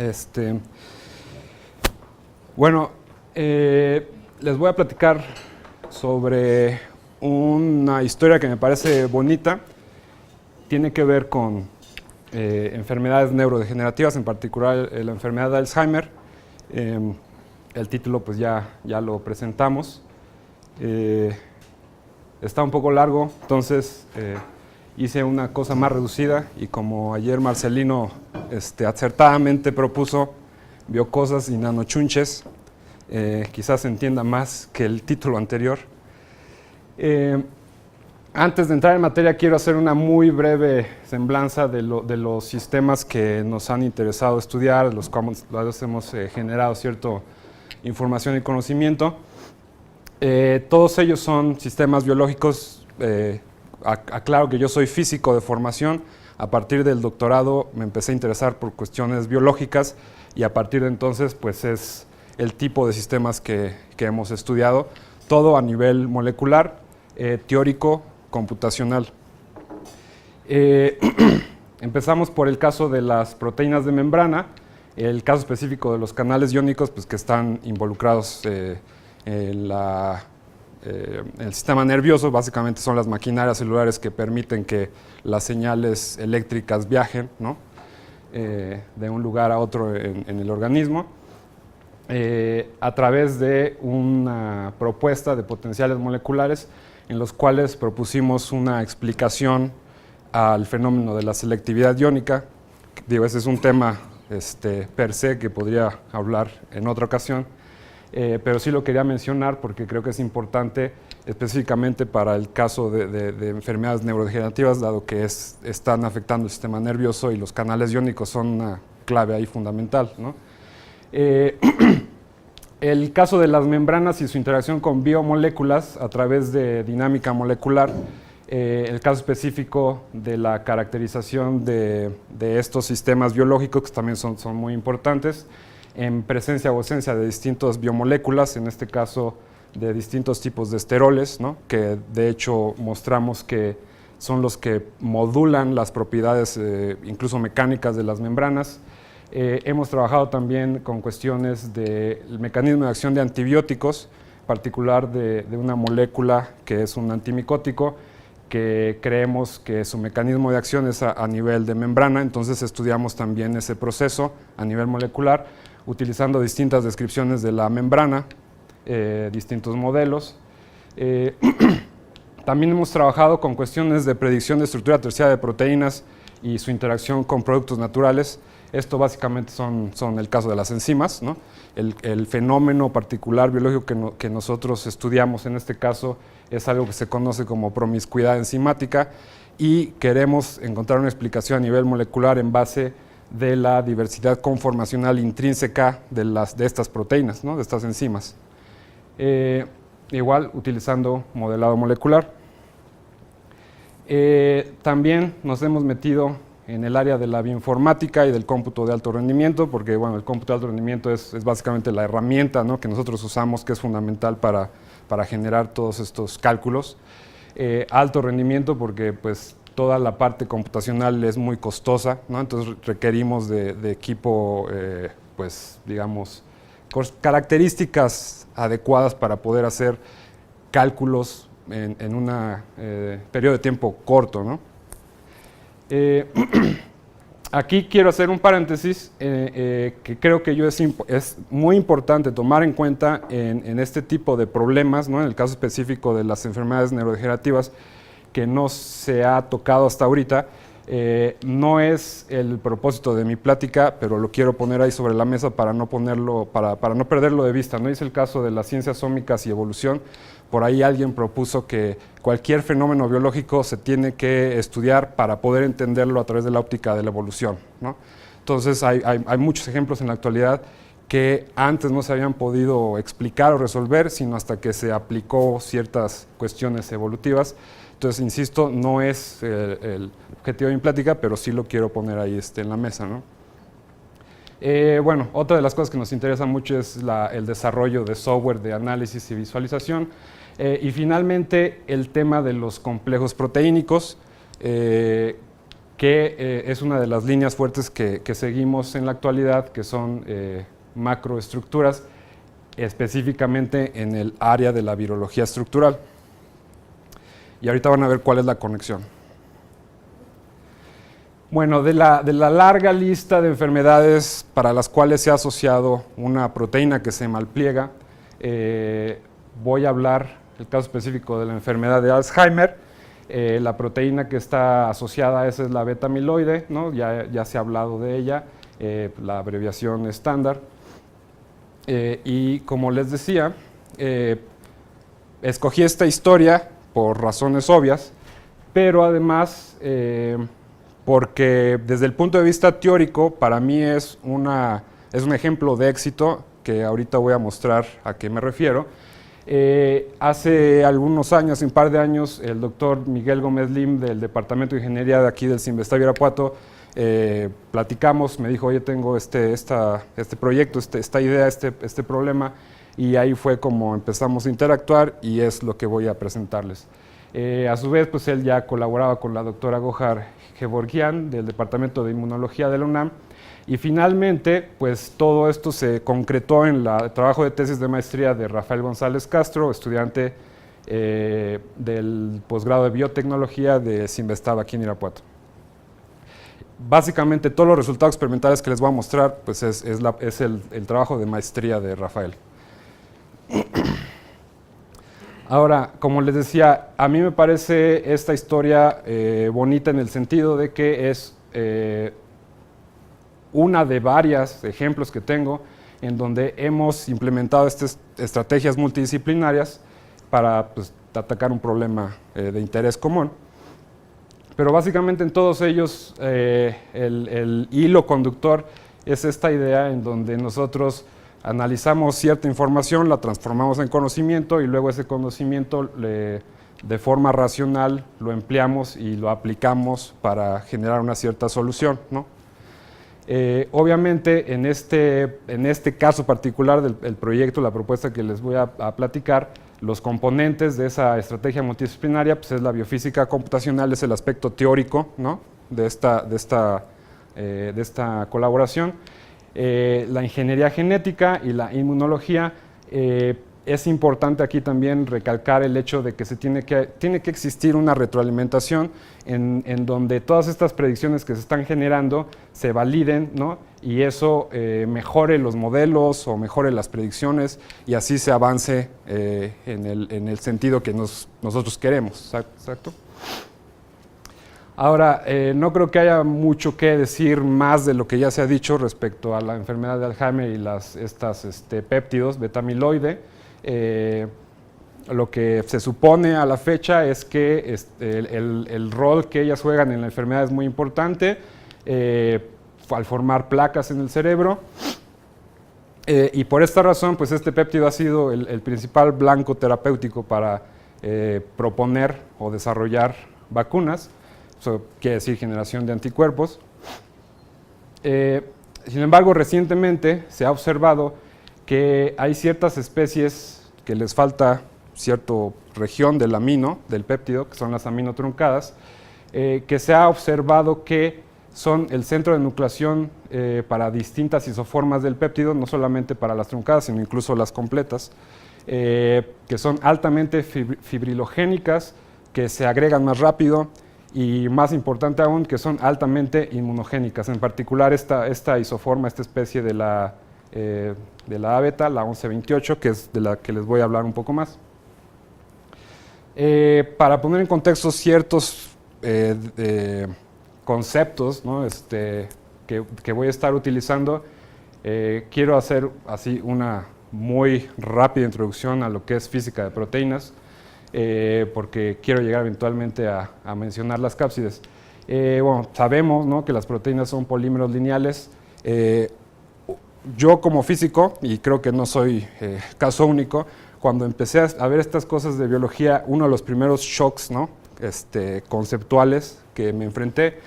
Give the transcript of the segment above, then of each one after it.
Este, bueno, les voy a platicar sobre una historia que me parece bonita. Tiene que ver con enfermedades neurodegenerativas, en particular la enfermedad de Alzheimer. El título pues ya lo presentamos. Está un poco largo, entonces hice una cosa más reducida y como ayer Marcelino acertadamente propuso biocosas y nanochunches, quizás se entienda más que el título anterior. Antes de entrar en materia quiero hacer una muy breve semblanza de los sistemas que nos han interesado estudiar, de los cuales hemos generado cierta información y conocimiento. Todos ellos son sistemas biológicos. Aclaro que yo soy físico de formación. A partir del doctorado me empecé a interesar por cuestiones biológicas y a partir de entonces pues es el tipo de sistemas que hemos estudiado, todo a nivel molecular, teórico, computacional. Empezamos por el caso de las proteínas de membrana, el caso específico de los canales iónicos pues, que están involucrados en el sistema nervioso. Básicamente son las maquinarias celulares que permiten que las señales eléctricas viajen, ¿no? De un lugar a otro en el organismo, a través de una propuesta de potenciales moleculares en los cuales propusimos una explicación al fenómeno de la selectividad iónica. Digo, ese es un tema per se que podría hablar en otra ocasión, pero sí lo quería mencionar porque creo que es importante específicamente para el caso de enfermedades neurodegenerativas, dado que están afectando el sistema nervioso y los canales iónicos son una clave ahí fundamental, ¿no? El caso de las membranas y su interacción con biomoléculas a través de dinámica molecular, el caso específico de la caracterización de estos sistemas biológicos, que también son muy importantes, en presencia o ausencia de distintas biomoléculas, en este caso de distintos tipos de esteroles, ¿no? Que de hecho mostramos que son los que modulan las propiedades incluso mecánicas de las membranas. Hemos trabajado también con cuestiones del mecanismo de acción de antibióticos, en particular de una molécula que es un antimicótico, que creemos que su mecanismo de acción es a nivel de membrana. Entonces estudiamos también ese proceso a nivel molecular, utilizando distintas descripciones de la membrana, distintos modelos. También hemos trabajado con cuestiones de predicción de estructura terciaria de proteínas y su interacción con productos naturales. Esto básicamente son el caso de las enzimas, ¿no? El fenómeno particular biológico que nosotros estudiamos en este caso es algo que se conoce como promiscuidad enzimática y queremos encontrar una explicación a nivel molecular en base de la diversidad conformacional intrínseca de estas proteínas, ¿no? De estas enzimas. Igual utilizando modelado molecular. También nos hemos metido en el área de la bioinformática y del cómputo de alto rendimiento, porque bueno, el cómputo de alto rendimiento es básicamente la herramienta, ¿no? Que nosotros usamos, que es fundamental para generar todos estos cálculos. Alto rendimiento porque pues, toda la parte computacional es muy costosa, ¿no? Entonces requerimos de equipo, pues digamos, características adecuadas para poder hacer cálculos en un periodo de tiempo corto, ¿no? Aquí quiero hacer un paréntesis que creo que es muy importante tomar en cuenta en este tipo de problemas, ¿no? En el caso específico de las enfermedades neurodegenerativas que no se ha tocado hasta ahorita. No es el propósito de mi plática, pero lo quiero poner ahí sobre la mesa para no perderlo de vista, ¿no? Es el caso de las ciencias ómicas y evolución. Por ahí alguien propuso que cualquier fenómeno biológico se tiene que estudiar para poder entenderlo a través de la óptica de la evolución, ¿no? Entonces hay muchos ejemplos en la actualidad que antes no se habían podido explicar o resolver, sino hasta que se aplicó ciertas cuestiones evolutivas. Entonces, insisto, no es el objetivo de mi plática, pero sí lo quiero poner ahí en la mesa, ¿no? Bueno, otra de las cosas que nos interesa mucho es el desarrollo de software de análisis y visualización. Y finalmente, el tema de los complejos proteínicos, que es una de las líneas fuertes que seguimos en la actualidad, que son macroestructuras, específicamente en el área de la virología estructural. Y ahorita van a ver cuál es la conexión. Bueno, de la larga lista de enfermedades para las cuales se ha asociado una proteína que se malpliega, voy a hablar el caso específico de la enfermedad de Alzheimer. La proteína que está asociada a esa es la beta-amiloide, ¿no? Ya se ha hablado de ella, la abreviación estándar. Y como les decía, escogí esta historia por razones obvias, pero además porque desde el punto de vista teórico para mí es un ejemplo de éxito que ahorita voy a mostrar a qué me refiero. Hace algunos años, un par de años, el doctor Miguel Gómez Lim del Departamento de Ingeniería de aquí del Cinvestav Irapuato, platicamos, me dijo, oye, tengo este proyecto, esta idea, este problema, y ahí fue como empezamos a interactuar y es lo que voy a presentarles. A su vez, pues él ya colaboraba con la doctora Gohar Gevorgian del Departamento de Inmunología de la UNAM, y finalmente, pues todo esto se concretó en el trabajo de tesis de maestría de Rafael González Castro, estudiante del posgrado de biotecnología de Cinvestav aquí en Irapuato. Básicamente todos los resultados experimentales que les voy a mostrar pues es el trabajo de maestría de Rafael. Ahora, como les decía, a mí me parece esta historia bonita en el sentido de que es una de varios ejemplos que tengo en donde hemos implementado estas estrategias multidisciplinarias para pues, atacar un problema de interés común. Pero básicamente en todos ellos el hilo conductor es esta idea en donde nosotros analizamos cierta información, la transformamos en conocimiento y luego ese conocimiento de forma racional lo empleamos y lo aplicamos para generar una cierta solución, ¿no? Obviamente en este caso particular del proyecto, la propuesta que les voy a platicar, los componentes de esa estrategia multidisciplinaria pues es la biofísica computacional, es el aspecto teórico, ¿no? de esta colaboración. La ingeniería genética y la inmunología. Es importante aquí también recalcar el hecho de que tiene que existir una retroalimentación en donde todas estas predicciones que se están generando se validen, ¿no? Y eso mejore los modelos o mejore las predicciones y así se avance en el sentido que nosotros queremos. ¿Exacto? Ahora, no creo que haya mucho que decir más de lo que ya se ha dicho respecto a la enfermedad de Alzheimer y estos péptidos beta-amiloide. Lo que se supone a la fecha es que el rol que ellas juegan en la enfermedad es muy importante al formar placas en el cerebro. Y por esta razón, pues este péptido ha sido el principal blanco terapéutico para proponer o desarrollar vacunas. Eso quiere decir generación de anticuerpos. Sin embargo, recientemente se ha observado que hay ciertas especies que les falta cierta región del amino, del péptido, que son las aminotruncadas, que se ha observado que son el centro de nucleación para distintas isoformas del péptido, no solamente para las truncadas, sino incluso las completas, que son altamente fibrilogénicas, que se agregan más rápido, y más importante aún, que son altamente inmunogénicas. En particular esta isoforma, esta especie de la A beta, la 1128, que es de la que les voy a hablar un poco más. Para poner en contexto ciertos conceptos, ¿no? que voy a estar utilizando, quiero hacer así una muy rápida introducción a lo que es física de proteínas, porque quiero llegar eventualmente a mencionar las cápsides. Bueno, sabemos, ¿no?, que las proteínas son polímeros lineales. Yo como físico, y creo que no soy caso único, cuando empecé a ver estas cosas de biología, uno de los primeros shocks, ¿no?, conceptuales que me enfrenté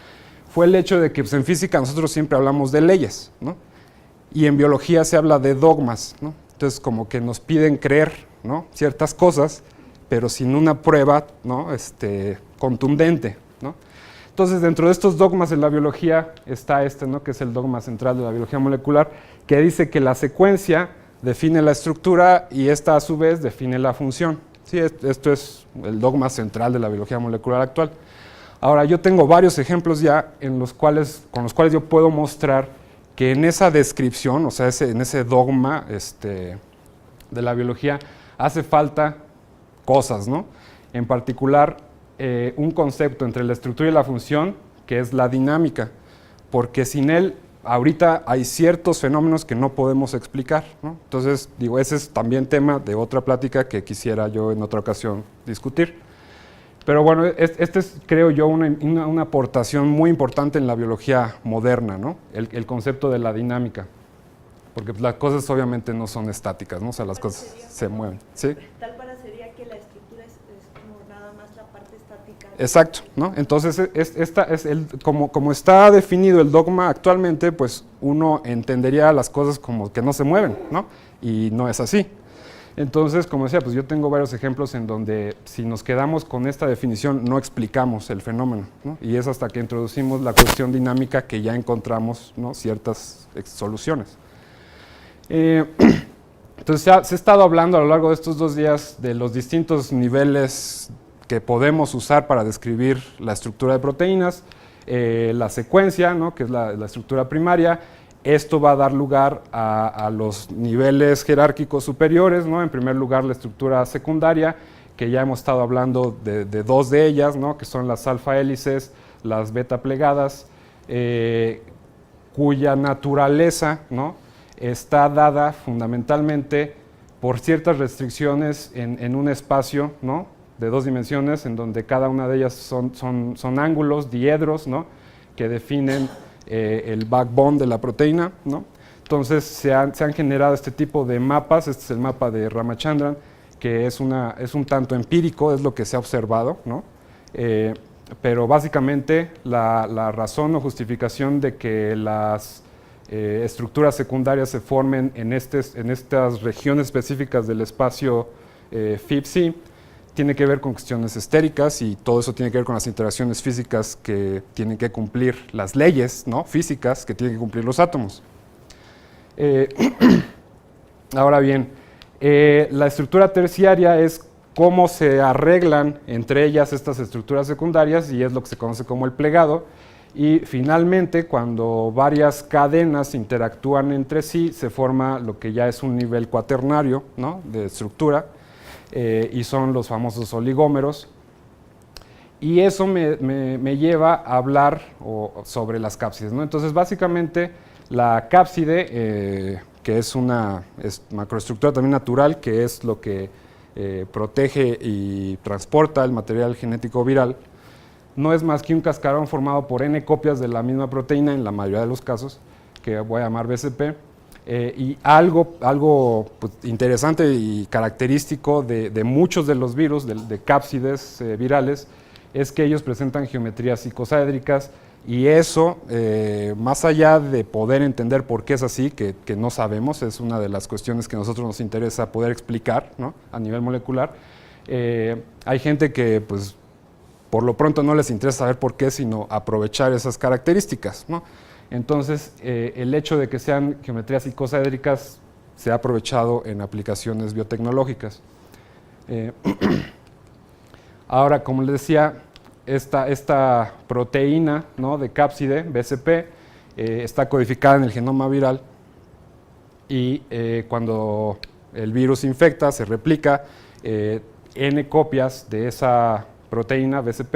fue el hecho de que pues, en física nosotros siempre hablamos de leyes, ¿no?, y en biología se habla de dogmas, ¿no? Entonces como que nos piden creer, ¿no?, ciertas cosas, pero sin una prueba, ¿no?, contundente, ¿no? Entonces, dentro de estos dogmas de la biología está este, ¿no? Que es el dogma central de la biología molecular, que dice que la secuencia define la estructura y esta a su vez define la función. Sí, esto es el dogma central de la biología molecular actual. Ahora, yo tengo varios ejemplos ya con los cuales yo puedo mostrar que en esa descripción, o sea, en ese dogma de la biología, hace falta cosas, ¿no? En particular, un concepto entre la estructura y la función, que es la dinámica, porque sin él, ahorita hay ciertos fenómenos que no podemos explicar, ¿no? Entonces, digo, ese es también tema de otra plática que quisiera yo en otra ocasión discutir. Pero bueno, este es, creo yo, una aportación muy importante en la biología moderna, ¿no? El concepto de la dinámica, porque pues, las cosas obviamente no son estáticas, ¿no? O sea, las cosas se mueven, ¿sí? Tal para sería que la estructura es como nada más la parte estática. Exacto, ¿no? Entonces, como está definido el dogma actualmente, pues uno entendería las cosas como que no se mueven, ¿no? Y no es así. Entonces, como decía, pues yo tengo varios ejemplos en donde si nos quedamos con esta definición no explicamos el fenómeno, ¿no? Y es hasta que introducimos la cuestión dinámica que ya encontramos, ¿no? Ciertas soluciones. Entonces se ha estado hablando a lo largo de estos 2 días de los distintos niveles que podemos usar para describir la estructura de proteínas, la secuencia, ¿no? Que es la estructura primaria. Esto va a dar lugar a los niveles jerárquicos superiores, ¿no? En primer lugar, la estructura secundaria, que ya hemos estado hablando de 2 de ellas, ¿no? Que son las alfa hélices, las beta plegadas, cuya naturaleza, ¿no? Está dada fundamentalmente por ciertas restricciones en un espacio, ¿no? De 2 dimensiones, en donde cada una de ellas son ángulos, diedros, ¿no? Que definen el backbone de la proteína, ¿no? Entonces se han generado este tipo de mapas. Este es el mapa de Ramachandran, que es un tanto empírico, es lo que se ha observado, ¿no? Pero básicamente la razón o justificación de que las estructuras secundarias se formen en estas regiones específicas del espacio FIB-C tiene que ver con cuestiones estéricas, y todo eso tiene que ver con las interacciones físicas que tienen que cumplir las leyes, ¿no? Físicas que tienen que cumplir los átomos. Ahora bien, la estructura terciaria es cómo se arreglan entre ellas estas estructuras secundarias, y es lo que se conoce como el plegado. Y finalmente, cuando varias cadenas interactúan entre sí, se forma lo que ya es un nivel cuaternario, ¿no? De estructura. Y son los famosos oligómeros, y eso me lleva a hablar sobre las cápsides, ¿no? Entonces, básicamente, la cápside, que es una macroestructura también natural, que es lo que protege y transporta el material genético viral, no es más que un cascarón formado por n copias de la misma proteína, en la mayoría de los casos, que voy a llamar BCP. Y algo pues, interesante y característico de muchos de los virus, de cápsides virales, es que ellos presentan geometrías icosaédricas, y eso, más allá de poder entender por qué es así, que no sabemos, es una de las cuestiones que a nosotros nos interesa poder explicar, ¿no? A nivel molecular. Hay gente que pues, por lo pronto no les interesa saber por qué, sino aprovechar esas características, ¿no? Entonces, el hecho de que sean geometrías icosaédricas se ha aprovechado en aplicaciones biotecnológicas. Ahora, como les decía, esta proteína, ¿no? De cápside, BCP, está codificada en el genoma viral, y cuando el virus infecta, se replica, n copias de esa proteína BCP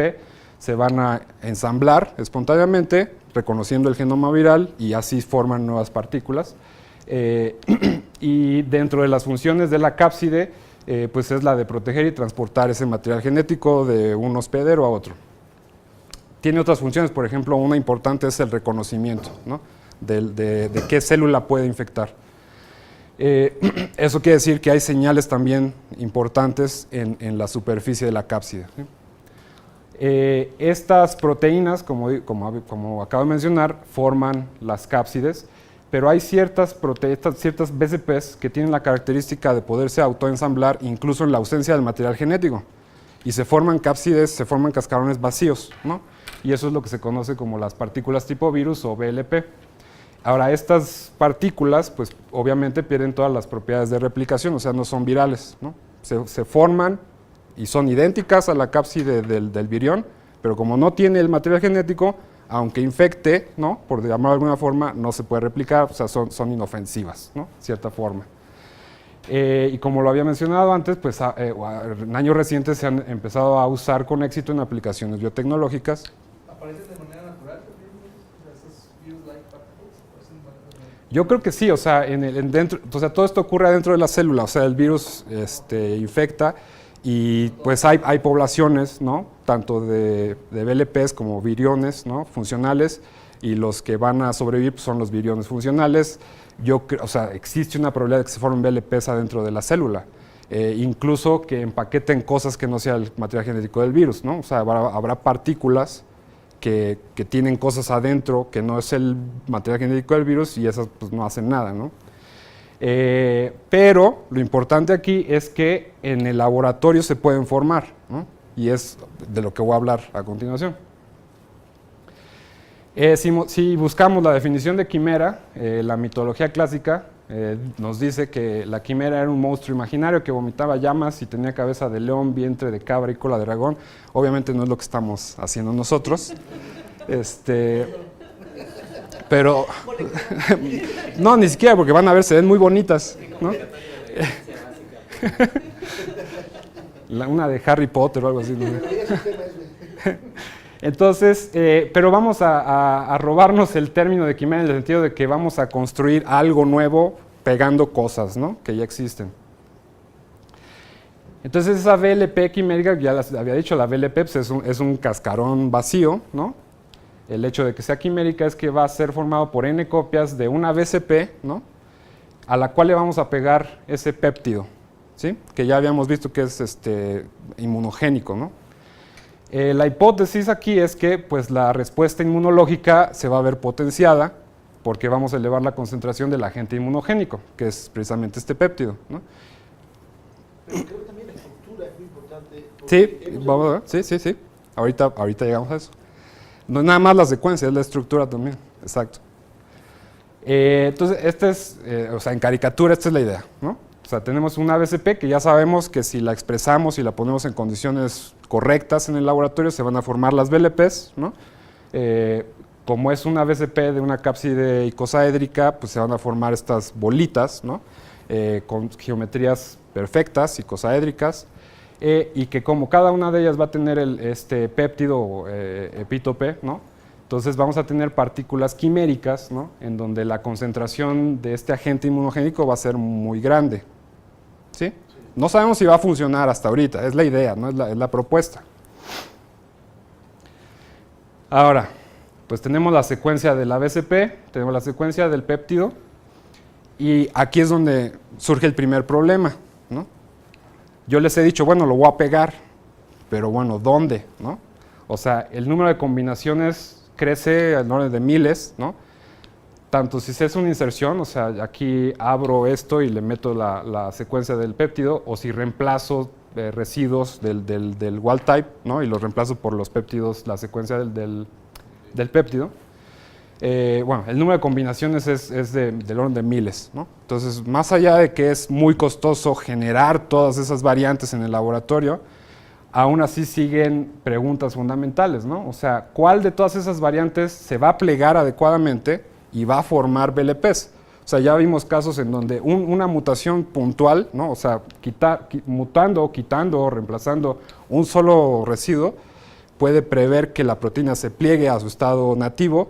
se van a ensamblar espontáneamente, reconociendo el genoma viral, y así forman nuevas partículas. Y dentro de las funciones de la cápside, pues es la de proteger y transportar ese material genético de un hospedero a otro. Tiene otras funciones, por ejemplo, una importante es el reconocimiento, ¿no? de qué célula puede infectar. Eso quiere decir que hay señales también importantes en la superficie de la cápside, ¿sí? Estas proteínas, como acabo de mencionar, forman las cápsides, pero hay ciertas BCPs que tienen la característica de poderse autoensamblar incluso en la ausencia del material genético, y se forman cápsides, se forman cascarones vacíos, ¿no? y eso es lo que se conoce como las partículas tipo virus o VLP. Ahora, estas partículas, pues obviamente pierden todas las propiedades de replicación, o sea, no son virales, ¿no? Se forman y son idénticas a la cápside del virión, pero como no tiene el material genético, aunque infecte, ¿no?, por llamarlo de alguna forma, no se puede replicar, o sea, son inofensivas, ¿no?, de cierta forma. Y como lo había mencionado antes, pues en años recientes se han empezado a usar con éxito en aplicaciones biotecnológicas. ¿Aparecen de manera natural también esos virus-like particles? Yo creo que sí, o sea, o sea, todo esto ocurre dentro de la célula, o sea, el virus infecta y pues hay poblaciones, ¿no?, tanto de VLPs como viriones, ¿no?, funcionales, y los que van a sobrevivir pues, son los viriones funcionales. O sea, existe una probabilidad de que se formen VLPs adentro de la célula, incluso que empaqueten cosas que no sea el material genético del virus, ¿no? O sea, habrá partículas que tienen cosas adentro que no es el material genético del virus y esas pues no hacen nada, ¿no? Pero lo importante aquí es que en el laboratorio se pueden formar, ¿no? Y es de lo que voy a hablar a continuación. Si buscamos la definición de quimera, la mitología clásica nos dice que la quimera era un monstruo imaginario que vomitaba llamas y tenía cabeza de león, vientre de cabra y cola de dragón. Obviamente no es lo que estamos haciendo nosotros. Pero no, ni siquiera, porque van a ver, se ven muy bonitas, ¿no? Una de Harry Potter o algo así, ¿no? Entonces, pero vamos a robarnos el término de quimera en el sentido de que vamos a construir algo nuevo pegando cosas, ¿no?, que ya existen. Entonces esa VLP quimérica, ya les había dicho, la VLP pues, es un cascarón vacío, ¿no? El hecho de que sea quimérica es que va a ser formado por n copias de una VCP, ¿no?, a la cual le vamos a pegar ese péptido, ¿sí?, que ya habíamos visto que es inmunogénico, ¿no? La hipótesis aquí es que pues, la respuesta inmunológica se va a ver potenciada porque vamos a elevar la concentración del agente inmunogénico, que es precisamente este péptido, ¿no? Pero creo que también la estructura es muy importante. Sí, vamos a ver. Sí. Ahorita llegamos a eso. No es nada más la secuencia, es la estructura también, exacto. Entonces, o sea, en caricatura esta es la idea, ¿no? O sea, tenemos una VCP que ya sabemos que si la expresamos y la ponemos en condiciones correctas en el laboratorio se van a formar las VLPs, ¿no? Como es una VCP de una cápside icosaédrica, pues se van a formar estas bolitas, ¿no?, con geometrías perfectas, icosaédricas, y que como cada una de ellas va a tener este péptido epítope, ¿no?, entonces vamos a tener partículas quiméricas, ¿no?, en donde la concentración de este agente inmunogénico va a ser muy grande. ¿Sí? No sabemos si va a funcionar hasta ahorita, es la idea, ¿no?, es la propuesta. Ahora, pues tenemos la secuencia de la VCP, tenemos la secuencia del péptido, y aquí es donde surge el primer problema, ¿no? Yo les he dicho, bueno, lo voy a pegar, pero bueno, ¿dónde?, ¿no? O sea, el número de combinaciones crece al orden de miles, ¿no? Tanto si se hace una inserción, o sea, aquí abro esto y le meto la secuencia del péptido, o si reemplazo residuos del wild type, ¿no?, y los reemplazo por los péptidos, la secuencia del péptido. Bueno, el número de combinaciones es del orden de miles, ¿no? Entonces, más allá de que es muy costoso generar todas esas variantes en el laboratorio, aún así siguen preguntas fundamentales, ¿no? O sea, ¿cuál de todas esas variantes se va a plegar adecuadamente y va a formar VLPs? O sea, ya vimos casos en donde una mutación puntual, ¿no?, o sea, mutando, quitando o reemplazando un solo residuo, puede prever que la proteína se pliegue a su estado nativo,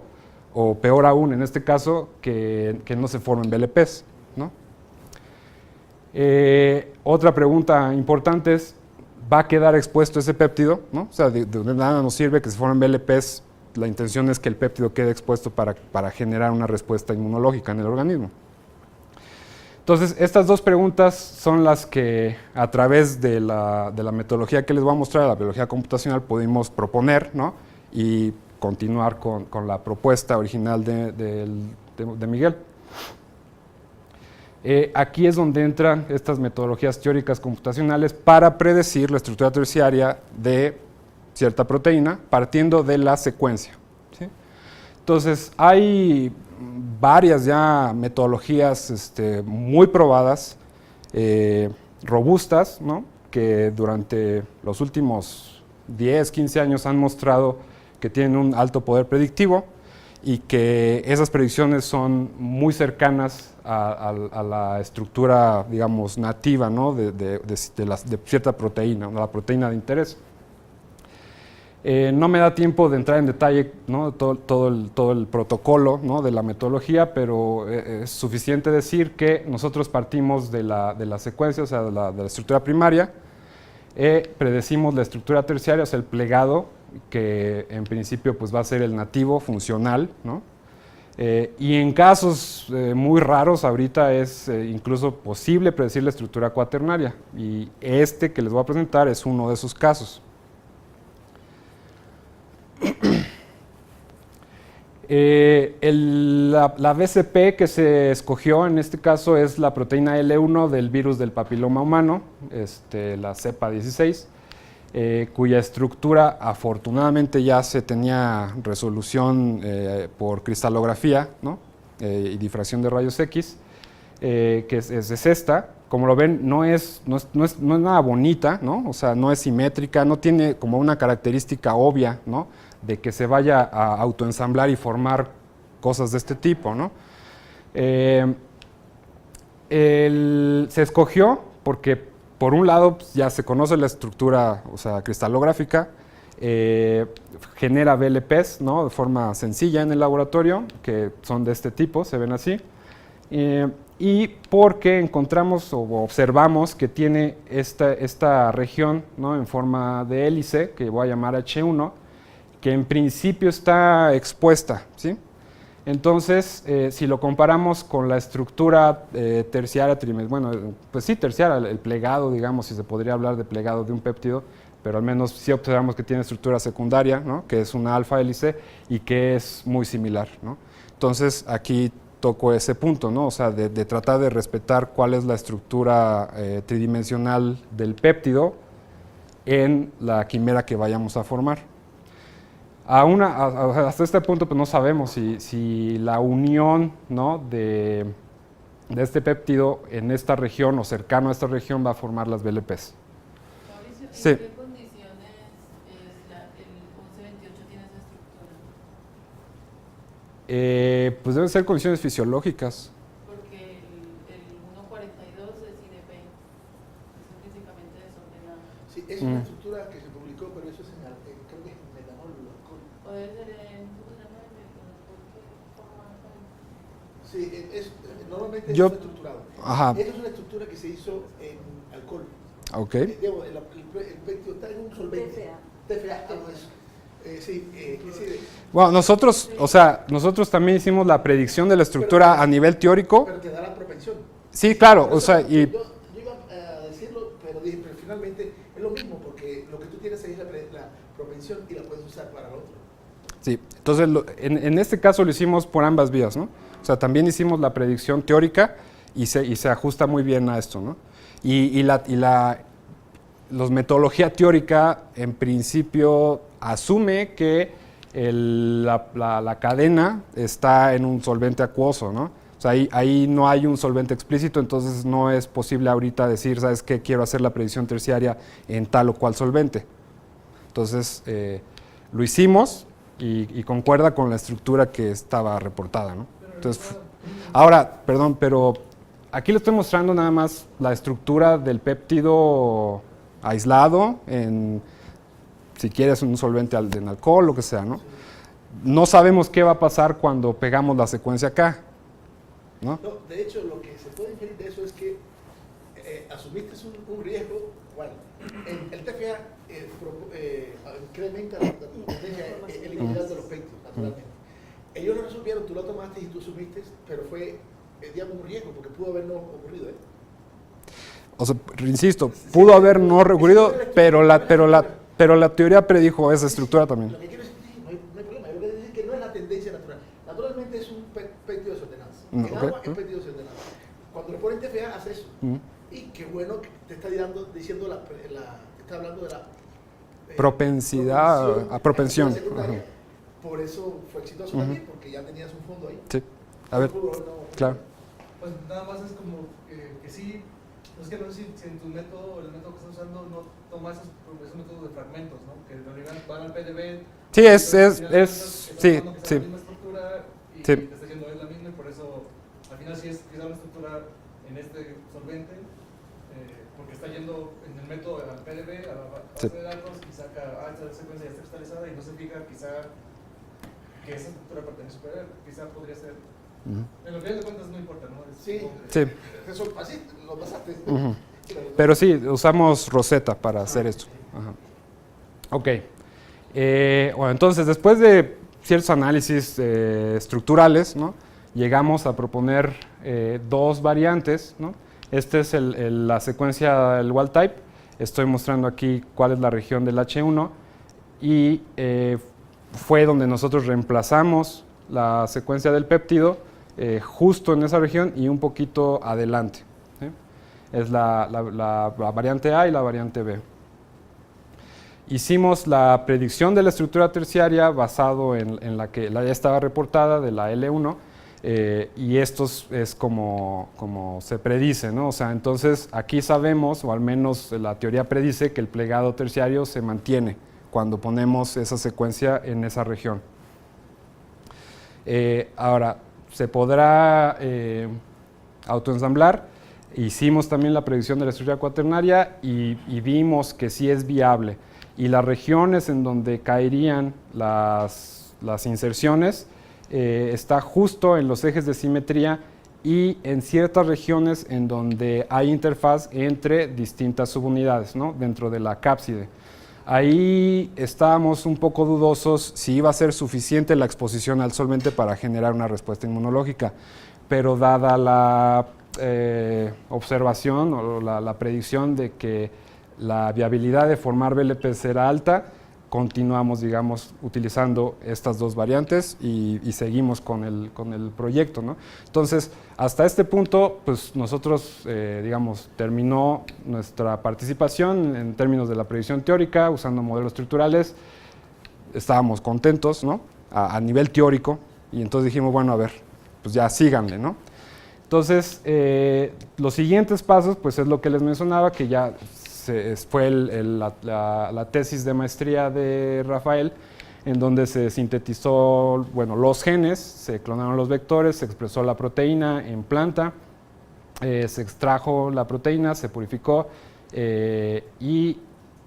o peor aún, en este caso, que no se formen VLPs, ¿no? Otra pregunta importante es, ¿va a quedar expuesto ese péptido?, ¿no? O sea, de nada nos sirve que se formen VLPs, la intención es que el péptido quede expuesto para generar una respuesta inmunológica en el organismo. Entonces, estas dos preguntas son las que a través de la metodología que les voy a mostrar, la biología computacional, pudimos proponer, ¿no?, y continuar con la propuesta original de Miguel. Aquí es donde entran estas metodologías teóricas computacionales para predecir la estructura terciaria de cierta proteína partiendo de la secuencia, ¿sí? Entonces, hay varias ya metodologías muy probadas, robustas, ¿no? Que durante los últimos 10, 15 años han mostrado que tienen un alto poder predictivo y que esas predicciones son muy cercanas a la estructura, digamos, nativa, ¿no? de cierta proteína, la proteína de interés. No me da tiempo de entrar en detalle, ¿no? todo el protocolo, ¿no? de la metodología, pero es suficiente decir que nosotros partimos de la secuencia, o sea, de la estructura primaria, predecimos la estructura terciaria, o sea, el plegado, que en principio pues, va a ser el nativo funcional, ¿no? Y en casos muy raros ahorita es incluso posible predecir la estructura cuaternaria, y este que les voy a presentar es uno de esos casos. La BCP que se escogió en este caso es la proteína L1 del virus del papiloma humano, la cepa 16, cuya estructura afortunadamente ya se tenía resolución por cristalografía, ¿no? Y difracción de rayos X, que es esta. Como lo ven, no es nada bonita, ¿no? O sea, no es simétrica, no tiene como una característica obvia, ¿no? De que se vaya a autoensamblar y formar cosas de este tipo, ¿no? Se escogió porque, por un lado, pues, ya se conoce la estructura, o sea, cristalográfica, genera VLPs, ¿no? De forma sencilla en el laboratorio, que son de este tipo, se ven así, y porque encontramos o observamos que tiene esta región, ¿no? En forma de hélice, que voy a llamar H1, que en principio está expuesta, ¿sí? Entonces, si lo comparamos con la estructura terciaria, pues sí, terciaria, el plegado, digamos, si se podría hablar de plegado de un péptido, pero al menos sí observamos que tiene estructura secundaria, ¿no? Que es una alfa hélice y que es muy similar, ¿no? Entonces, aquí toco ese punto, ¿no? O sea, de tratar de respetar cuál es la estructura tridimensional del péptido en la quimera que vayamos a formar. Hasta este punto pues no sabemos si la unión, ¿no? de este péptido en esta región o cercano a esta región va a formar las VLPs. Mauricio, ¿en Sí. qué condiciones el 1128 tiene esa estructura? Pues deben ser condiciones fisiológicas. Porque el 142 es IDP, es físicamente desordenado. Sí, es una estructura que se publicó, pero eso es creo que es en metanol o alcohol. Puede ser en ¿por qué forma? Sí, normalmente Yo- es estructurado. Ajá. Esta es una estructura que se hizo en alcohol. Ok. Digamos, el péptido está en un solvente. TFA, algo de eso. Sí, Bueno, nosotros también hicimos la predicción de la estructura a nivel teórico. pero te da la propensión. Sí, claro, Por o sea, eso y yo iba a decirlo, pero dije, pero finalmente es lo mismo, porque lo que tú tienes ahí es la propensión y la puedes usar para lo otro. sí, entonces en este caso lo hicimos por ambas vías, ¿no? O sea, también hicimos la predicción teórica y se ajusta muy bien a esto, ¿no? La metodología teórica en principio asume que la cadena está en un solvente acuoso, ¿no? O sea, ahí no hay un solvente explícito, entonces no es posible ahorita decir, ¿sabes qué? Quiero hacer la predicción terciaria en tal o cual solvente. Entonces, lo hicimos y concuerda con la estructura que estaba reportada, ¿no? Entonces, ahora, perdón, pero aquí le estoy mostrando nada más la estructura del péptido aislado si quieres un solvente en alcohol, lo que sea, ¿no? No sabemos qué va a pasar cuando pegamos la secuencia acá, ¿no? No, de hecho, lo que se puede inferir de eso es que asumiste un riesgo. Bueno, el TFA incrementa la potencia eliminando los péptidos, naturalmente. Ellos lo resolvieron, tú lo tomaste y tú asumiste, pero fue, digamos, un riesgo, porque pudo haber no ocurrido, ¿eh? O sea, insisto, pudo haber no ocurrido, pero la teoría predijo esa estructura también. Lo que quiero decir, sí, no hay problema. Yo lo que quiero decir es que no es la tendencia natural. Naturalmente es un péptido desordenado. En Ok. agua es péptido desordenado. Cuando le ponen TFA hace eso. Y qué bueno que te está diciendo te está hablando de propensidad, a propensión. secundaria. Por eso fue exitoso también, porque ya tenías un fondo ahí. Sí, a ver, claro. Pues nada más es como que sí, es que no sé si en tu método, el método que estás usando, no tomas esos métodos de fragmentos, ¿no? Que en realidad van al PDB. Sí, sí. La misma estructura y Sí. te está diciendo es la misma y por eso al final sí es una estructura en este solvente, porque está yendo en el método al PDB, a la base de datos y saca, esta secuencia ya está cristalizada y no se fija quizá que esa estructura pertenece a PDB, quizá podría ser. En lo que de cuentas no importa, ¿no? Sí. Sí. Eso, así, lo pasaste. Pero sí, usamos Rosetta para hacer esto. Ajá. Ok. Bueno, entonces, después de ciertos análisis estructurales, ¿no? Llegamos a proponer dos variantes, ¿no? Esta es la secuencia del wild type. Estoy mostrando aquí cuál es la región del H1 y fue donde nosotros reemplazamos la secuencia del péptido justo en esa región y un poquito adelante. ¿Sí? Es la variante A y la variante B. Hicimos la predicción de la estructura terciaria basado en la que ya estaba reportada de la L1 y esto es como se predice, ¿no? O sea, entonces aquí sabemos, o al menos la teoría predice, que el plegado terciario se mantiene cuando ponemos esa secuencia en esa región. Ahora, se podrá autoensamblar. Hicimos también la predicción de la estructura cuaternaria y vimos que sí es viable. Y las regiones en donde caerían las inserciones está justo en los ejes de simetría y en ciertas regiones en donde hay interfaz entre distintas subunidades, ¿no? Dentro de la cápside. Ahí estábamos un poco dudosos si iba a ser suficiente la exposición al solvente para generar una respuesta inmunológica, pero dada la observación o la predicción de que la viabilidad de formar VLPs era alta, continuamos, digamos, utilizando estas dos variantes y seguimos con el proyecto, ¿no? Entonces, hasta este punto, pues nosotros, digamos, terminó nuestra participación en términos de la predicción teórica, usando modelos estructurales. Estábamos contentos, ¿no? A nivel teórico, y entonces dijimos, bueno, a ver, pues ya síganle, ¿no? Entonces, los siguientes pasos, pues es lo que les mencionaba, que ya fue la tesis de maestría de Rafael, en donde se sintetizó, bueno, los genes, se clonaron los vectores, se expresó la proteína en planta, se extrajo la proteína, se purificó sí,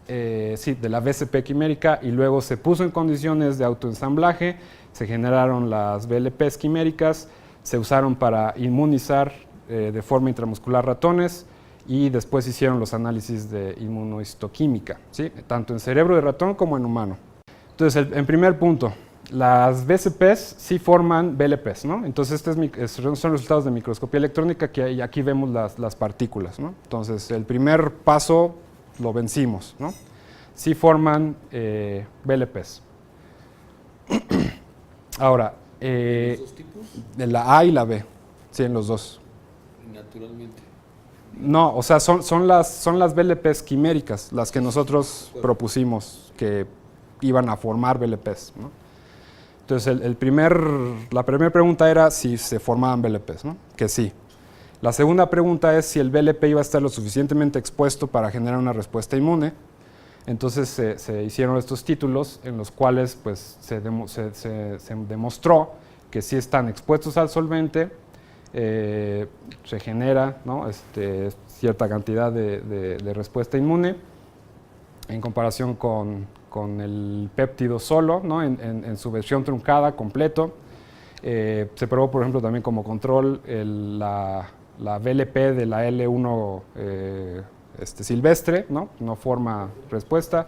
de la VCP quimérica, y luego se puso en condiciones de autoensamblaje, se generaron las VLPs quiméricas, se usaron para inmunizar de forma intramuscular ratones, y después hicieron los análisis de inmunohistoquímica, ¿sí? Tanto en cerebro de ratón como en humano. Entonces, en primer punto, las VCPs sí forman VLPs, ¿no? Entonces, son resultados de microscopía electrónica, que aquí vemos las partículas, ¿no? Entonces, el primer paso lo vencimos, ¿no? Sí forman VLPs. Ahora, ¿Los dos tipos? de la A y la B, sí, en los dos. Naturalmente. No, o sea, son las VLPs quiméricas, las que nosotros propusimos que iban a formar VLPs, ¿no? Entonces, la primera pregunta era si se formaban VLPs, ¿no? Que sí. La segunda pregunta es si el VLP iba a estar lo suficientemente expuesto para generar una respuesta inmune. Entonces, se hicieron estos títulos en los cuales pues, se demostró que sí están expuestos al solvente, se genera, ¿no? Cierta cantidad de respuesta inmune en comparación con el péptido solo, ¿no? en su versión truncada, completo. Se probó, por ejemplo, también como control la VLP de la L1 silvestre, no forma respuesta.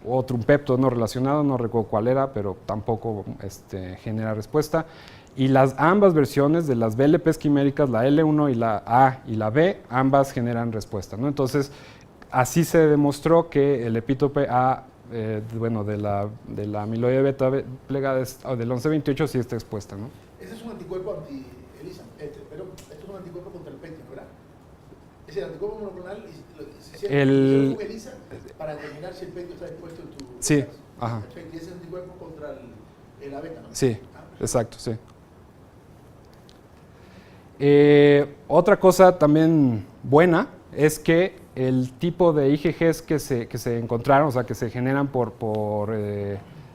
Otro, un péptido no relacionado, no recuerdo cuál era, pero tampoco genera respuesta. Y ambas versiones de las VLPs quiméricas, la L1 y la A y la B, ambas generan respuesta, ¿no? Entonces, así se demostró que el epítope A, de la amiloide beta plegada del 1128 sí está expuesta, ¿no? Ese es un anticuerpo anti-ELISA, pero esto es un anticuerpo contra el péptido, ¿verdad? Es el anticuerpo monoclonal, si El- con ELISA, para determinar si el péptido está expuesto en tu... Sí, ajá. Perfecto, y ese anticuerpo contra la beta, ¿no? Sí, Ah, perfecto. exacto, sí. Otra cosa también buena es que el tipo de IgGs que se encontraron, o sea, que se generan por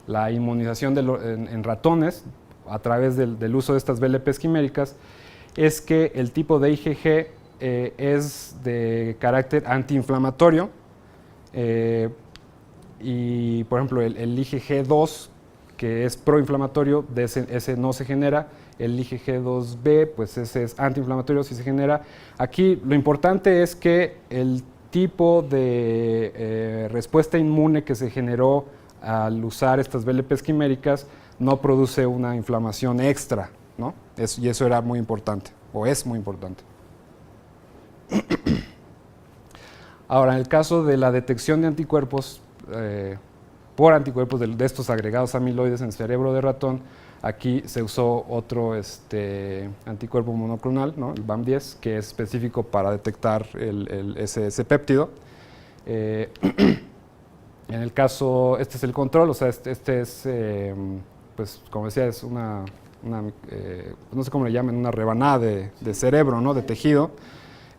la inmunización en ratones a través del uso de estas VLPs quiméricas, es que el tipo de IgG es de carácter antiinflamatorio y, por ejemplo, el IgG2, que es proinflamatorio, ese no se genera. El IgG2B, pues ese es antiinflamatorio, sí se genera. Aquí lo importante es que el tipo de respuesta inmune que se generó al usar estas VLPs quiméricas no produce una inflamación extra, ¿no? Y eso era muy importante, o es muy importante. Ahora, en el caso de la detección de anticuerpos, por anticuerpos de estos agregados amiloides en cerebro de ratón, aquí se usó otro anticuerpo monoclonal, ¿no? El BAM10, que es específico para detectar ese péptido. En el caso, este es el control, o sea, este es, pues como decía, es no sé cómo le llaman, una rebanada de cerebro, ¿no? De tejido.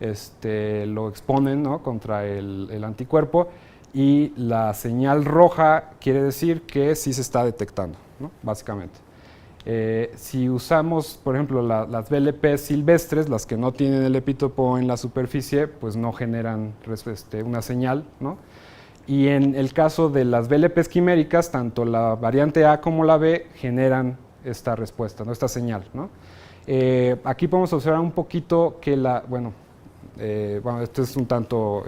Lo exponen, ¿no? Contra el anticuerpo, y la señal roja quiere decir que sí se está detectando, ¿no? Básicamente. Si usamos, por ejemplo, las VLPs silvestres, las que no tienen el epítopo en la superficie, pues no generan una señal, ¿no? Y en el caso de las VLPs quiméricas, tanto la variante A como la B generan esta respuesta, ¿no? Esta señal, ¿no? Aquí podemos observar un poquito que bueno, esto es un tanto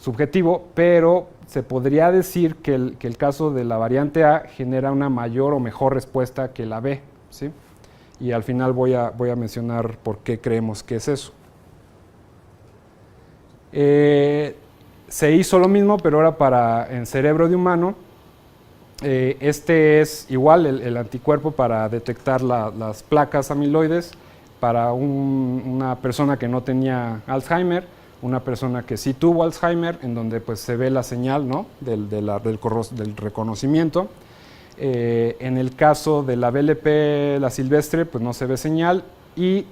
subjetivo, pero se podría decir que el caso de la variante A genera una mayor o mejor respuesta que la B, ¿sí? Y al final voy a mencionar por qué creemos que es eso. Se hizo lo mismo, pero ahora en cerebro de humano. Este es igual el anticuerpo para detectar las placas amiloides para una persona que no tenía Alzheimer, una persona que sí tuvo Alzheimer, en donde pues se ve la señal, ¿no? del reconocimiento. En el caso de la VLP, la silvestre, pues no se ve señal, y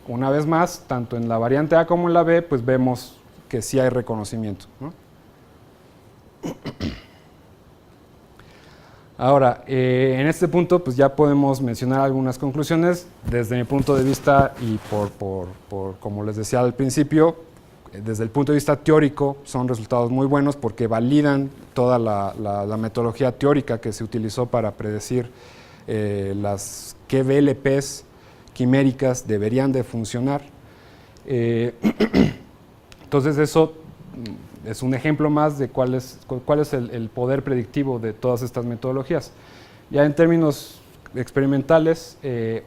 una vez más, tanto en la variante A como en la B, pues vemos que sí hay reconocimiento, ¿no? Ahora, en este punto pues ya podemos mencionar algunas conclusiones. Desde mi punto de vista y como les decía al principio, desde el punto de vista teórico son resultados muy buenos porque validan toda la metodología teórica que se utilizó para predecir qué VLPs quiméricas deberían de funcionar. Entonces eso es un ejemplo más de cuál es el poder predictivo de todas estas metodologías. Ya en términos experimentales,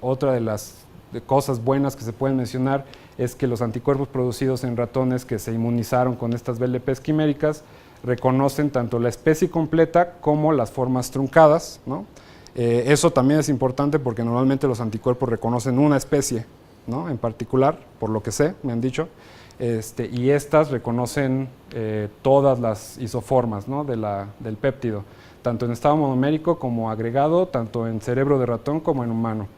otra de las cosas buenas que se pueden mencionar es que los anticuerpos producidos en ratones que se inmunizaron con estas VLPs quiméricas reconocen tanto la especie completa como las formas truncadas, ¿no? Eso también es importante porque normalmente los anticuerpos reconocen una especie, ¿no? En particular, por lo que sé, me han dicho. Y estas reconocen todas las isoformas, ¿no? del péptido, tanto en estado monomérico como agregado, tanto en cerebro de ratón como en humano.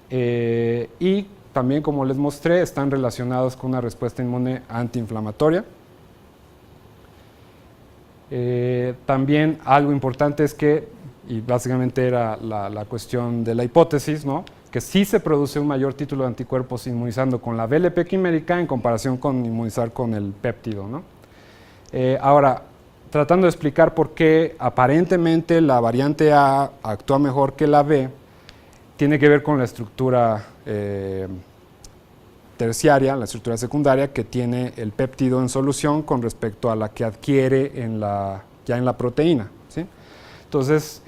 Y también, como les mostré, están relacionados con una respuesta inmune antiinflamatoria. También algo importante es que, y básicamente era la cuestión de la hipótesis, ¿no? Que sí se produce un mayor título de anticuerpos inmunizando con la VLP quimérica en comparación con inmunizar con el péptido, ¿no? Ahora, tratando de explicar por qué aparentemente la variante A actúa mejor que la B, tiene que ver con la estructura terciaria, la estructura secundaria que tiene el péptido en solución con respecto a la que adquiere ya en la proteína, ¿sí? Entonces,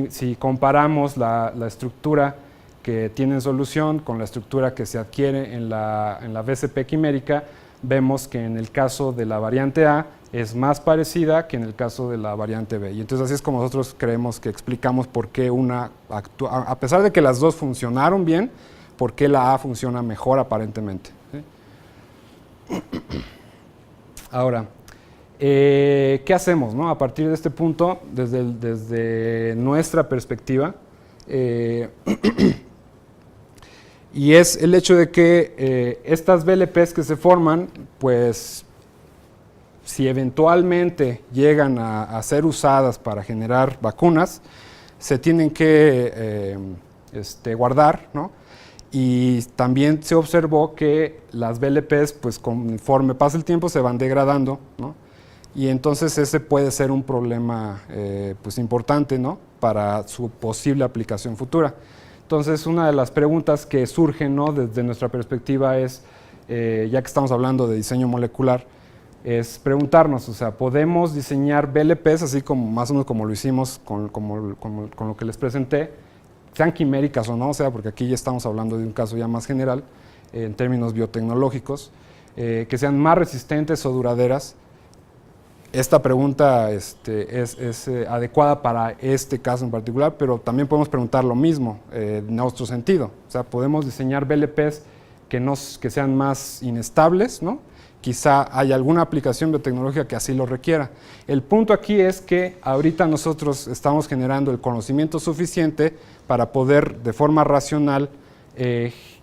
si comparamos la estructura que tiene en solución con la estructura que se adquiere en la VCP quimérica, vemos que en el caso de la variante A es más parecida que en el caso de la variante B. Y entonces así es como nosotros creemos que explicamos por qué una actúa, a pesar de que las dos funcionaron bien, por qué la A funciona mejor aparentemente, ¿sí? Ahora, ¿Qué hacemos, no? A partir de este punto, desde nuestra perspectiva, y es el hecho de que estas VLPs que se forman, pues si eventualmente llegan a ser usadas para generar vacunas, se tienen que guardar, ¿no? Y también se observó que las VLPs, pues conforme pasa el tiempo, se van degradando, ¿no? Y entonces ese puede ser un problema pues importante, ¿no? Para su posible aplicación futura. Entonces, una de las preguntas que surgen, ¿no? Desde nuestra perspectiva es, ya que estamos hablando de diseño molecular, es preguntarnos, o sea, ¿podemos diseñar VLPs así como más o menos como lo hicimos con lo que les presenté, sean quiméricas o no? O sea, porque aquí ya estamos hablando de un caso ya más general, en términos biotecnológicos, que sean más resistentes o duraderas. Esta pregunta es adecuada para este caso en particular, pero también podemos preguntar lo mismo en otro sentido. O sea, podemos diseñar VLPs que sean más inestables, ¿no? Quizá haya alguna aplicación biotecnológica que así lo requiera. El punto aquí es que ahorita nosotros estamos generando el conocimiento suficiente para poder de forma racional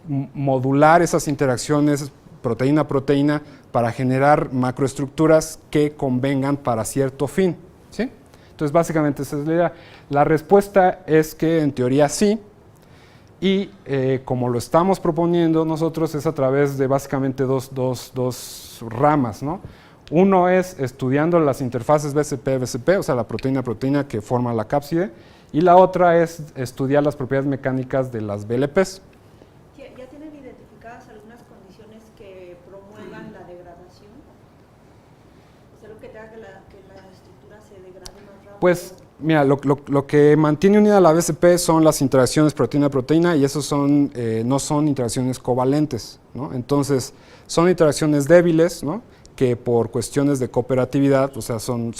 modular esas interacciones proteína-proteína para generar macroestructuras que convengan para cierto fin, ¿sí? Entonces, básicamente esa es la idea. La respuesta es que en teoría sí, y como lo estamos proponiendo nosotros es a través de básicamente dos ramas, ¿no? Uno es estudiando las interfaces BCP-BCP, o sea, la proteína-proteína que forma la cápside, y la otra es estudiar las propiedades mecánicas de las VLPs. ¿Ya tienen identificadas algunas condiciones que promuevan la degradación? O sea, lo que te haga que la estructura se degrade más rápido. Pues, mira, lo que mantiene unida la BCP son las interacciones proteína-proteína y esos no son interacciones covalentes, ¿no? Entonces, son interacciones débiles, ¿no? Que por cuestiones de cooperatividad, o sea, son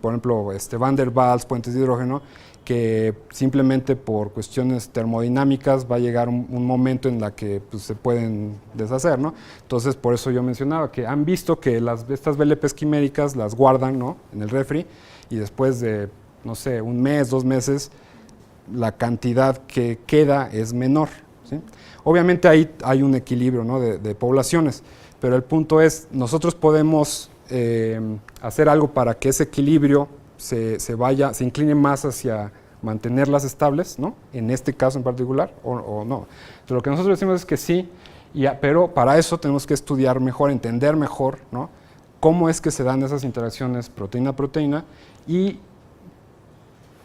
por ejemplo, Van der Waals, puentes de hidrógeno, que simplemente por cuestiones termodinámicas va a llegar un momento en la que pues, se pueden deshacer, ¿no? Entonces, por eso yo mencionaba que han visto que estas VLPs quiméricas las guardan, ¿no? En el refri y después de, no sé, un mes, 2 meses, la cantidad que queda es menor, ¿sí? Obviamente ahí hay un equilibrio, ¿no? de poblaciones, pero el punto es, nosotros podemos hacer algo para que ese equilibrio se incline más hacia mantenerlas estables, ¿no? En este caso en particular, o no. Entonces, lo que nosotros decimos es que sí, pero para eso tenemos que estudiar mejor, entender mejor, ¿no? Cómo es que se dan esas interacciones proteína-proteína y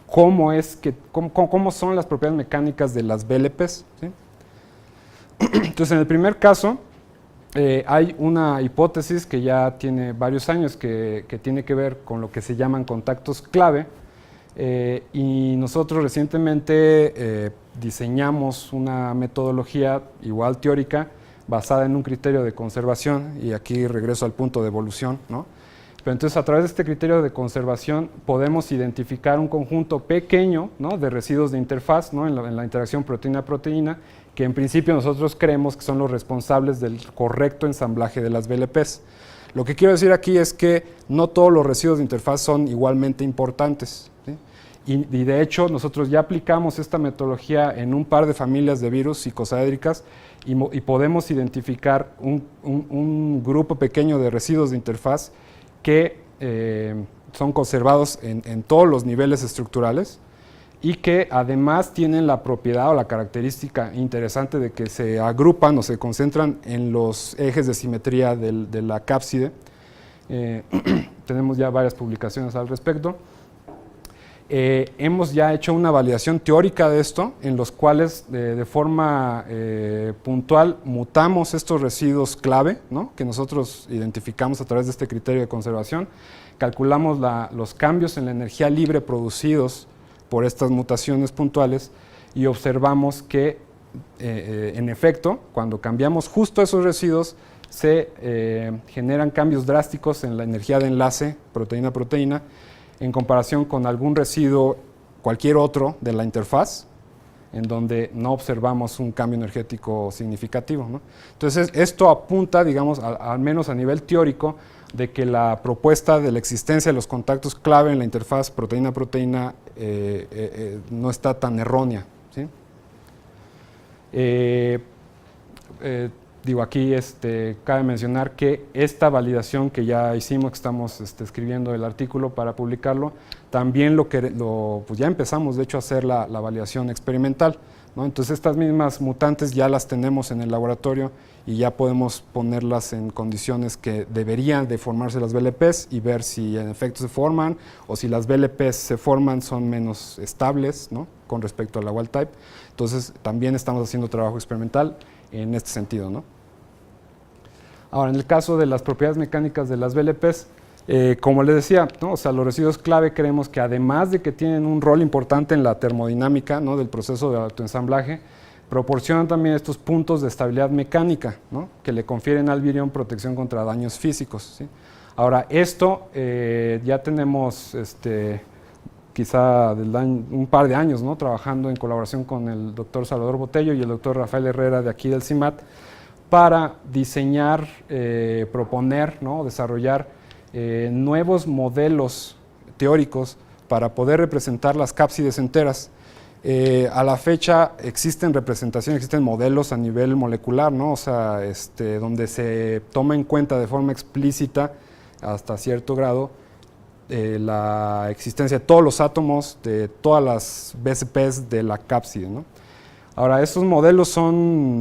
cómo son las propiedades mecánicas de las VLPs, ¿sí? Entonces, en el primer caso, hay una hipótesis que ya tiene varios años que tiene que ver con lo que se llaman contactos clave, y nosotros recientemente diseñamos una metodología igual teórica basada en un criterio de conservación, y aquí regreso al punto de evolución, ¿no? Pero entonces, a través de este criterio de conservación podemos identificar un conjunto pequeño, ¿no? De residuos de interfaz, ¿no? en la interacción proteína-proteína, que en principio nosotros creemos que son los responsables del correcto ensamblaje de las VLPs. Lo que quiero decir aquí es que no todos los residuos de interfaz son igualmente importantes, ¿sí? Y de hecho nosotros ya aplicamos esta metodología en un par de familias de virus psicosaédricas y podemos identificar un grupo pequeño de residuos de interfaz que son conservados en todos los niveles estructurales y que además tienen la propiedad o la característica interesante de que se agrupan o se concentran en los ejes de simetría de la cápside. Tenemos ya varias publicaciones al respecto. Hemos ya hecho una validación teórica de esto, en los cuales de forma puntual mutamos estos residuos clave, ¿no? Que nosotros identificamos a través de este criterio de conservación, calculamos los cambios en la energía libre producidos por estas mutaciones puntuales y observamos que en efecto, cuando cambiamos justo esos residuos, se generan cambios drásticos en la energía de enlace proteína-proteína en comparación con algún residuo, cualquier otro de la interfaz, en donde no observamos un cambio energético significativo, ¿no? Entonces, esto apunta, digamos, al menos a nivel teórico, de que la propuesta de la existencia de los contactos clave en la interfaz proteína-proteína no está tan errónea, ¿sí? Digo, aquí cabe mencionar que esta validación que ya hicimos, que estamos escribiendo el artículo para publicarlo, también pues ya empezamos de hecho a hacer la validación experimental, ¿no? Entonces estas mismas mutantes ya las tenemos en el laboratorio y ya podemos ponerlas en condiciones que deberían de formarse las VLPs y ver si en efecto se forman, o si las VLPs se forman son menos estables, ¿no?, con respecto a la wild type. Entonces también estamos haciendo trabajo experimental en este sentido, ¿no? Ahora, en el caso de las propiedades mecánicas de las VLPs, como les decía, ¿no?, o sea, los residuos clave creemos que además de que tienen un rol importante en la termodinámica, ¿no?, del proceso de autoensamblaje, proporcionan también estos puntos de estabilidad mecánica, ¿no?, que le confieren al virión protección contra daños físicos, ¿sí? Ahora, esto ya tenemos quizá un par de años, ¿no?, trabajando en colaboración con el doctor Salvador Botello y el doctor Rafael Herrera de aquí del CIMAT para diseñar, proponer, ¿no?, desarrollar nuevos modelos teóricos para poder representar las cápsides enteras. A la fecha existen representaciones, existen modelos a nivel molecular, ¿no?, o sea, donde se toma en cuenta de forma explícita hasta cierto grado la existencia de todos los átomos, de todas las BCPs de la cápside, ¿no? Ahora, estos modelos son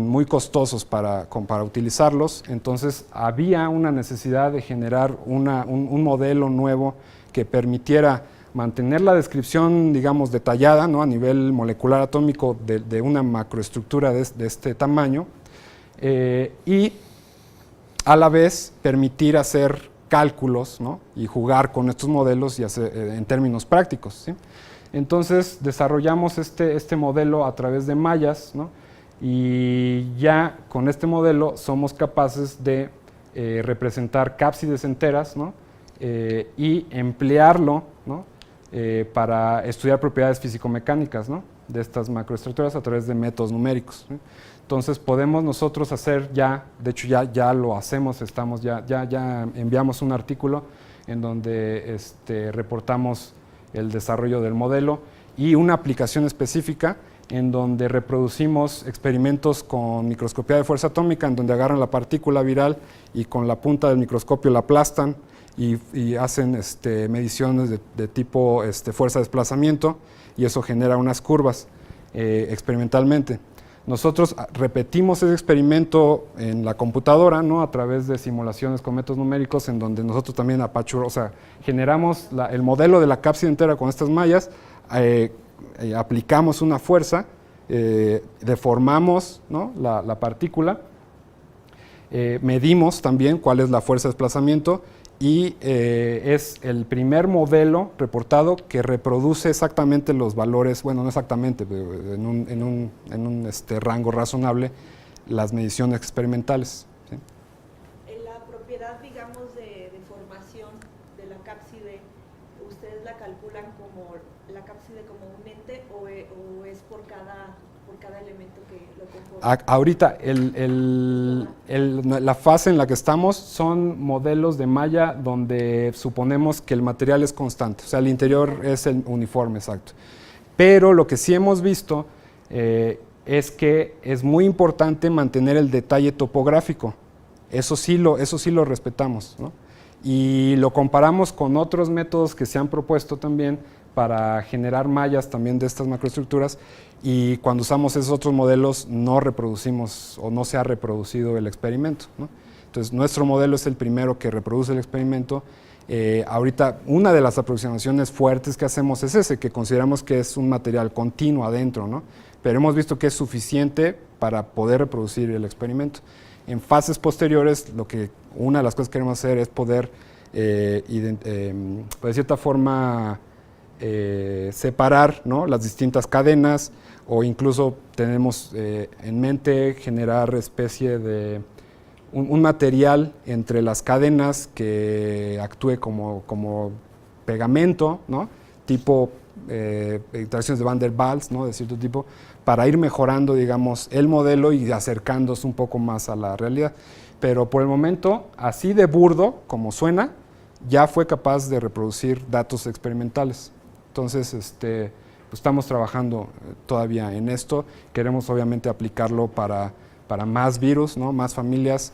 muy costosos para utilizarlos, entonces había una necesidad de generar un modelo nuevo que permitiera mantener la descripción, digamos, detallada, ¿no?, a nivel molecular atómico de una macroestructura de este tamaño, y a la vez permitir hacer cálculos, ¿no?, y jugar con estos modelos y hacer, en términos prácticos, ¿sí? Entonces desarrollamos este modelo a través de mallas, ¿no?, y ya con este modelo somos capaces de representar cápsides enteras, ¿no?, y emplearlo, ¿no?, para estudiar propiedades físico-mecánicas, ¿no?, de estas macroestructuras a través de métodos numéricos, ¿sí? Entonces podemos nosotros hacer de hecho ya lo hacemos, ya enviamos un artículo en donde reportamos el desarrollo del modelo y una aplicación específica en donde reproducimos experimentos con microscopía de fuerza atómica, en donde agarran la partícula viral y con la punta del microscopio la aplastan y hacen mediciones de tipo fuerza de desplazamiento, y eso genera unas curvas experimentalmente. Nosotros repetimos ese experimento en la computadora, ¿no?, a través de simulaciones con métodos numéricos, en donde nosotros también generamos el modelo de la cápside entera con estas mallas, aplicamos una fuerza, deformamos, ¿no?, la partícula, medimos también cuál es la fuerza de desplazamiento, y es el primer modelo reportado que reproduce exactamente los valores, bueno, no exactamente, pero en un rango razonable, las mediciones experimentales, ¿sí? La propiedad, digamos, de formación de la cápside, ¿ustedes la calculan como la cápside como un ente o es por cada elemento que lo conforma? Ahorita, la fase en la que estamos son modelos de malla donde suponemos que el material es constante, o sea, el interior es el uniforme, exacto. Pero lo que sí hemos visto es que es muy importante mantener el detalle topográfico. Eso sí lo respetamos, ¿no? Y lo comparamos con otros métodos que se han propuesto también para generar mallas también de estas macroestructuras, y cuando usamos esos otros modelos no reproducimos o no se ha reproducido el experimento, ¿no? Entonces nuestro modelo es el primero que reproduce el experimento. Ahorita una de las aproximaciones fuertes que hacemos es ese, que consideramos que es un material continuo adentro, ¿no? Pero hemos visto que es suficiente para poder reproducir el experimento. En fases posteriores, una de las cosas que queremos hacer es poder, de cierta forma, separar, ¿no?, las distintas cadenas, o incluso tenemos en mente generar especie de un material entre las cadenas que actúe como pegamento, ¿no?, tipo interacciones de Van der Waals, ¿no?, de cierto tipo, para ir mejorando, digamos, el modelo y acercándose un poco más a la realidad. pero por el momento, así de burdo como suena, ya fue capaz de reproducir datos experimentales. Entonces, pues estamos trabajando todavía en esto. Queremos obviamente aplicarlo para más virus, ¿no? Más familias,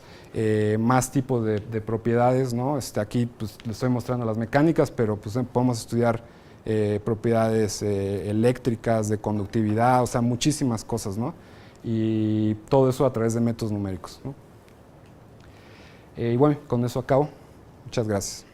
más tipos de propiedades, ¿no? Aquí pues, les estoy mostrando las mecánicas, pero pues, podemos estudiar propiedades eléctricas, de conductividad, o sea, muchísimas cosas, ¿no? Y todo eso a través de métodos numéricos, ¿no? Y bueno, con eso acabo. Muchas gracias.